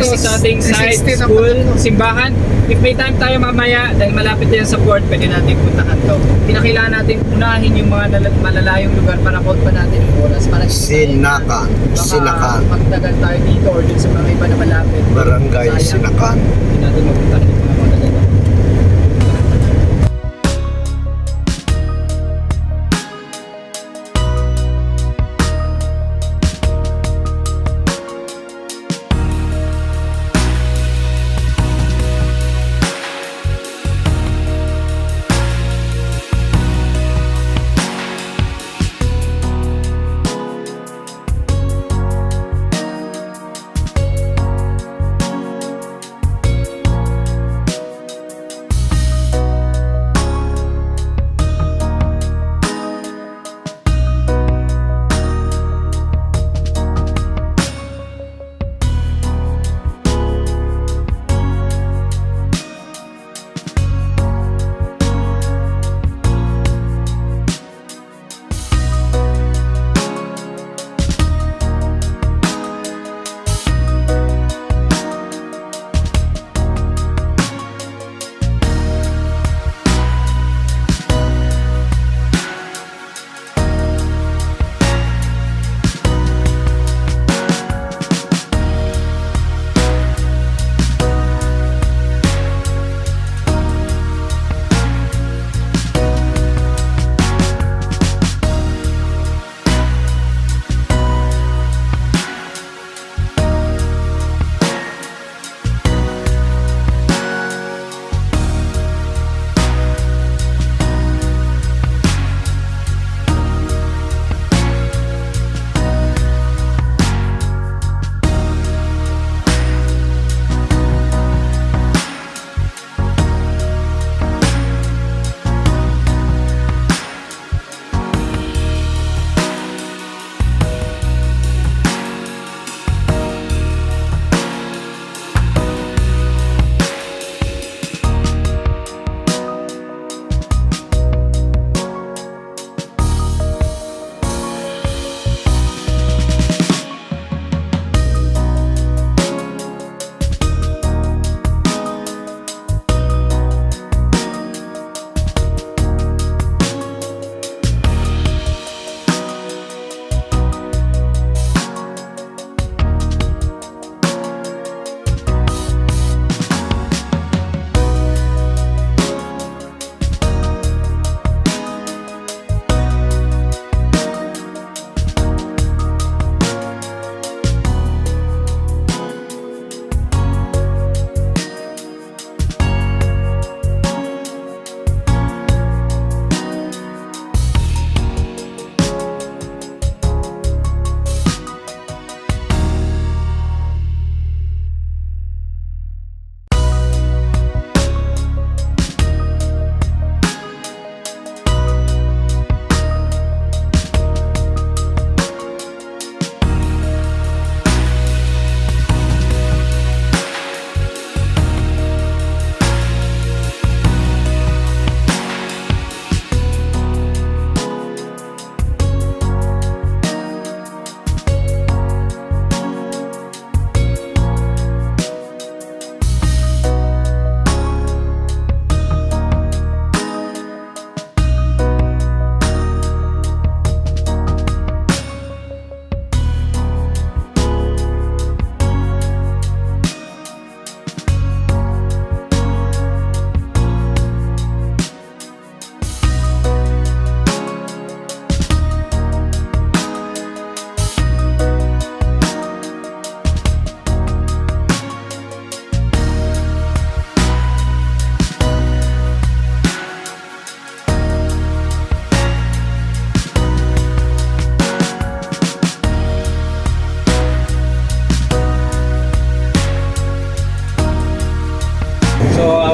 dito sa ating site, school, simbahan. If may time tayo mamaya, dahil malapit yan sa port, pwede natin puntahan to. Pinakailangan natin unahin yung mga malalayong lugar para count pa natin yung oras. Para Sinakan. baka magtagal tayo dito or dun sa mga iba na malapit. Barangay Sayang. Sinakan. Hindi natin mapuntahan yung mga magaganda.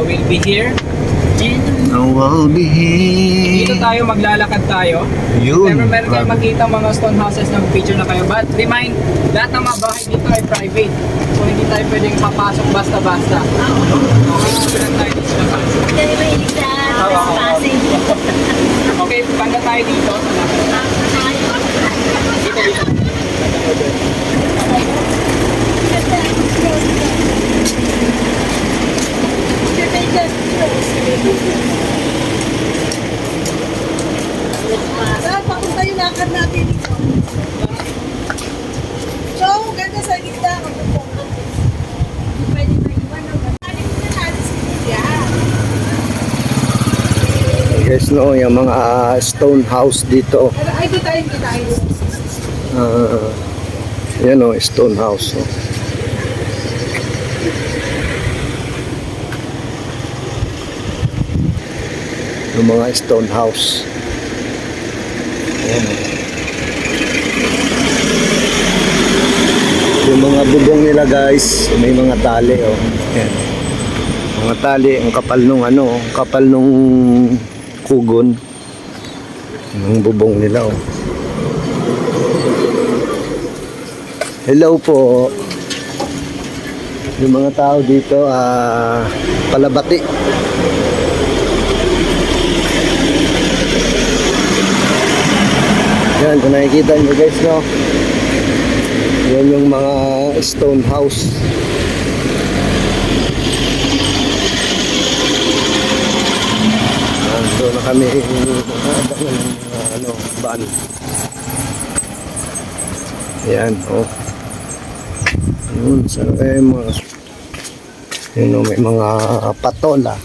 We'll be here. I will be Dito here. tayo, maglalakad tayo. Yun. Never meron kayong makita mga stone houses na picture na kayo. But remind, lahat ng mga bahay dito ay private. So hindi tayo pwedeng papasok basta-basta. Okay, lang tayo dito sa labas. Okay, panda tayo dito sa labas. Dito, dito. lakad natin ito. So, ganda sa gitna. Pwede maiwan ang galing na natin si Kuya. Guys, no, yung mga stone house dito. Ay, di tayo. Yan o, stone house. Oh. Yung mga stone house. Ayan. Yung mga bubong nila guys, may mga tali oh. Ayan. Mga tali, ang kapal nung ano, ang kapal nung kugon. Yung bubong nila oh. Hello po. Yung mga tao dito palabati. Yan, kung nakikita nyo guys, no? Yan yung mga stone house. Doon na kami abangan ng mga van. Yan, oh. Yun, sa mga yun, oh, may mga patola.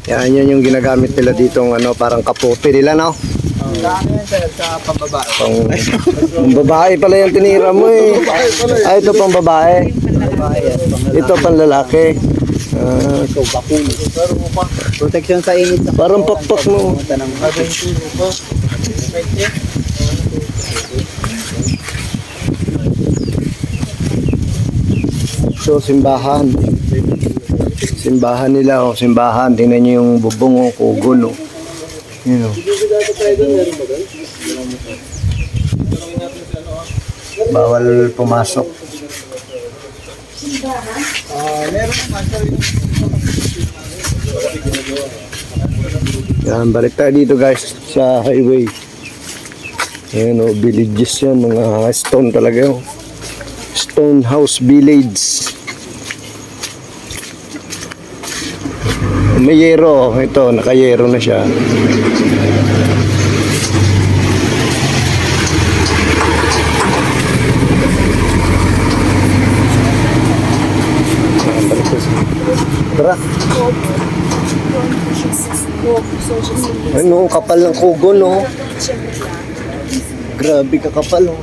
Yan, yan yung ginagamit nila dito ng ano, parang kapote nila, no? Saan yan sir? Sa pambabae. Pang babae pala yung tinira mo eh. Ah, ito pang babae. Ito pang lalaki. Ito, bakul. Protection sa init. Parang pakpak mo. So, simbahan. Simbahan nila, oh. Simbahan. Tingnan nyo yung bubong, oh. Kugon, oh. Yun, oh. Bawal pumasok. Yan, balik tayo dito guys sa highway. Yan, oh, villages yan, mga stone talaga, oh. Stone house village. May yero, ito, nakayero na siya. Tara. Ano, kapal ng kugon, no? Grabe ka kapal, oh.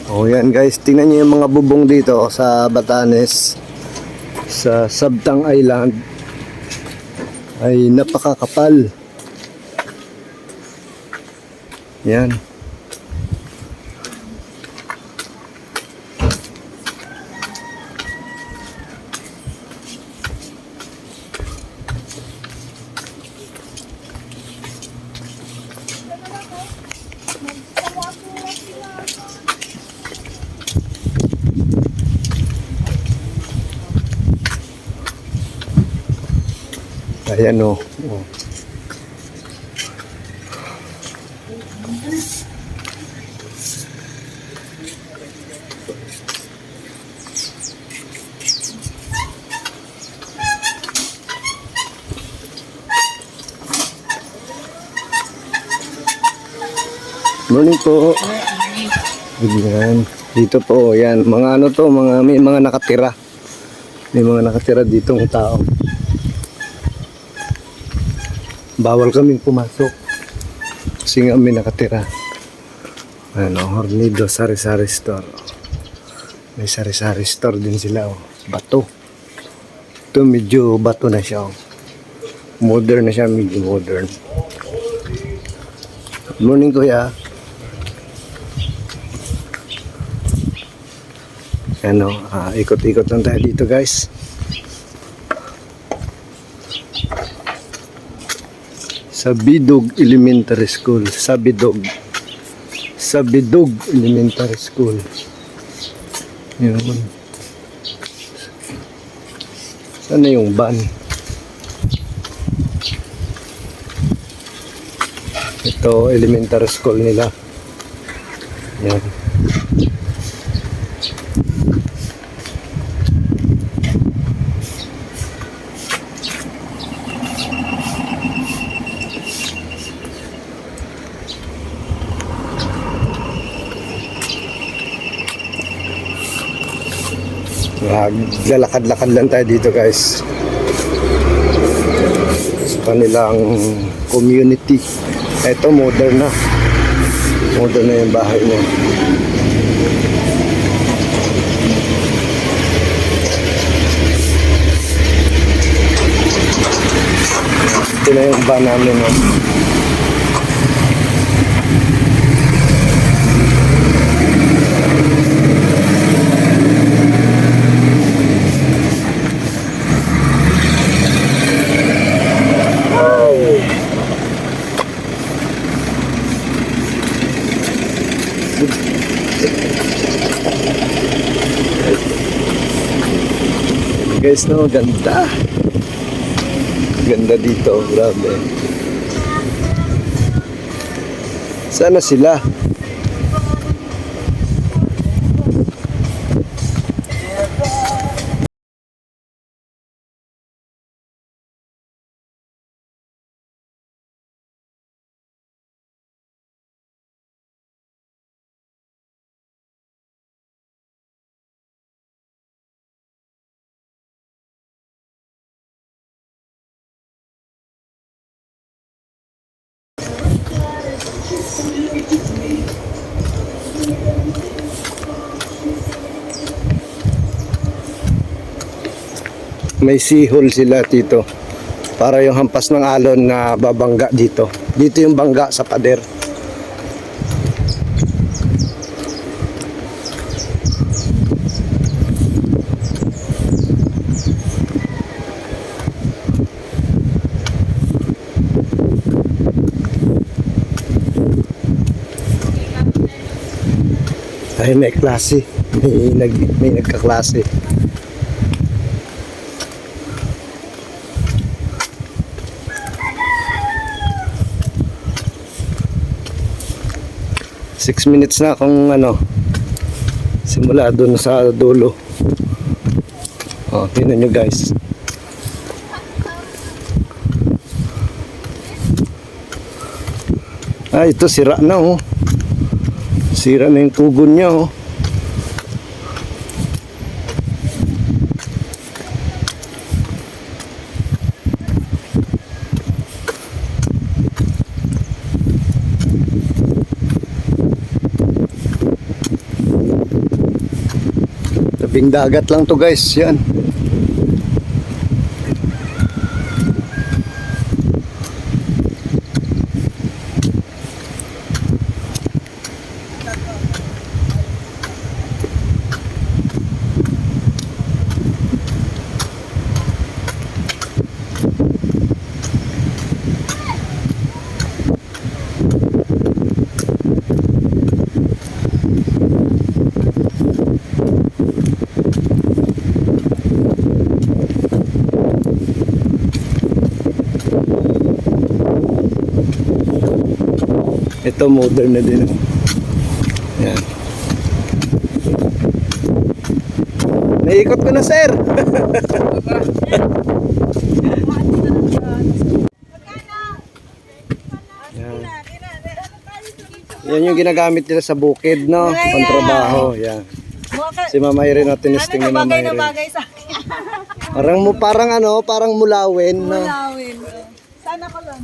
Oh, yan guys, tingnan niyo yung mga bubong dito sa Batanes, sa Sabtang Island. Ay napakakapal. Yan. Ayan, oh. Oh. Morning po. Ayan. Dito po, yan. Mga ano to, may mga nakatira. May mga nakatira ditong tao. Bawal kaming pumasok. Kasi nga may nakatira. Ano, Hornido Sari-Sari Store. May sari-sari store din sila, oh. Bato. Ito medyo bato na siya, oh. Modern na siya, medyo modern. Good morning, kuya. Ano, ikot-ikot lang tayo dito, guys. Sabidog Elementary School. Sabidog Elementary School. Yun. Sana yung van? Ito, elementary school nila. Yan. Lalakad-lakad lang tayo dito guys sa kanilang community. Ito modern na yung bahay niya. Ito na yung van namin, no? Guys, no, ganda. Ganda dito, grabe. Sana sila. May sihol sila dito para yung hampas ng alon na babangga dito. Dito yung bangga sa pader. Ay, may klase. May nagkaklase. Six minutes na kung ano simula doon sa dulo. Oh, tingnan nyo guys. Ah, ito sira na oh. Sira na yung tugon niya oh. Tabing dagat lang to guys, yan. Ito modern na din. Yan. Naikot ko na, sir. Yan. Yan yung ginagamit nila sa bukid, no? Pang-trabaho. Yan. Si Mama Irene natin tinesting ni Mama Irene. Bagay sa akin. Parang mulawin, no? Mulawin. Sana ko lang.